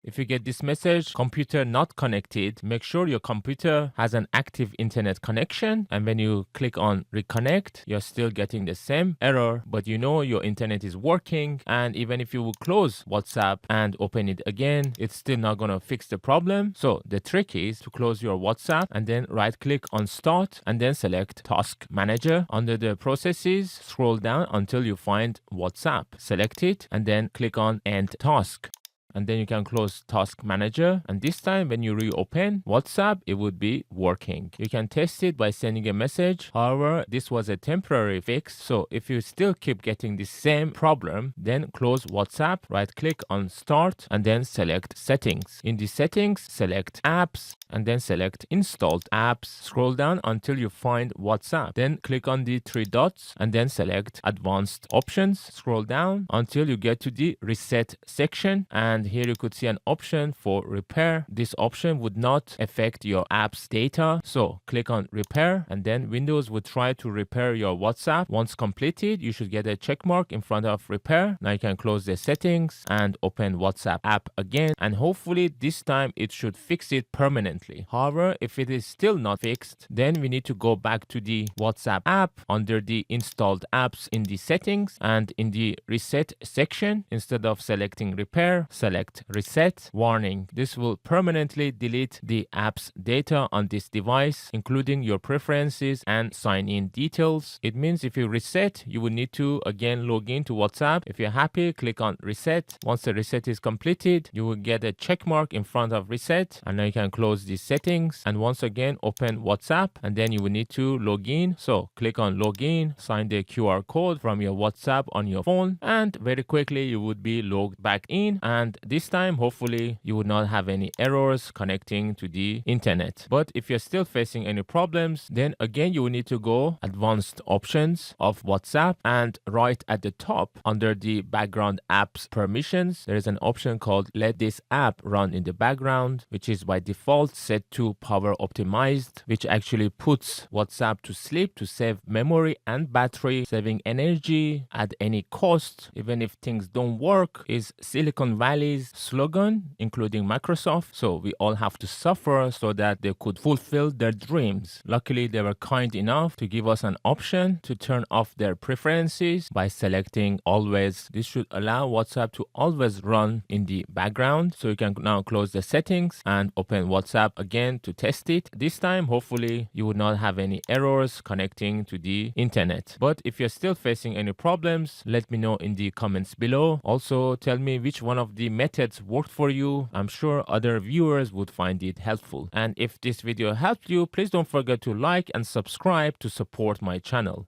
If you get this message, computer not connected, make sure your computer has an active internet connection. And when you click on reconnect, you're still getting the same error, but you know your internet is working. And even if you will close WhatsApp and open it again, it's still not going to fix the problem. So the trick is to close your WhatsApp and then right click on start and then select task manager. Under the processes, scroll down until you find WhatsApp. Select it and then click on end task. And then you can close task manager, and this time when you reopen WhatsApp it would be working. You can test it by sending a message. However, this was a temporary fix, so if you still keep getting the same problem, then close WhatsApp, right click on start and then select settings. In the settings, select apps and then select installed apps. Scroll down until you find WhatsApp, then click on the three dots and then select advanced options. Scroll down until you get to the reset section, and here you could see an option for repair. This option would not affect your app's data, so click on repair and then Windows would try to repair your WhatsApp. Once completed, you should get a check mark in front of repair. Now you can close the settings and open WhatsApp app again, and hopefully this time it should fix it permanently. However, if it is still not fixed, then we need to go back to the WhatsApp app under the installed apps in the settings, and in the reset section, instead of selecting repair, select reset. Warning: this will permanently delete the app's data on this device, including your preferences and sign-in details. It means if you reset, you will need to again log in to WhatsApp. If you're happy, click on reset. Once the reset is completed, you will get a check mark in front of reset, and now you can close the settings and once again open WhatsApp, and then you will need to log in. So click on login, sign the QR code from your WhatsApp on your phone, and very quickly you would be logged back in, and this time hopefully you would not have any errors connecting to the internet. But if you're still facing any problems, then again you will need to go advanced options of WhatsApp, and right at the top under the background apps permissions, there is an option called let this app run in the background, which is by default set to power optimized, which actually puts WhatsApp to sleep to save memory and battery. Saving energy at any cost, even if things don't work, is Silicon Valley's slogan, including Microsoft. So we all have to suffer so that they could fulfill their dreams. Luckily, they were kind enough to give us an option to turn off their preferences by selecting always. This should allow WhatsApp to always run in the background. So you can now close the settings and open WhatsApp again to test it. This time, hopefully, you would not have any errors connecting to the internet. But if you're still facing any problems, let me know in the comments below. Also, tell me which one of the methods worked for you. I'm sure other viewers would find it helpful. And if this video helped you, please don't forget to like and subscribe to support my channel.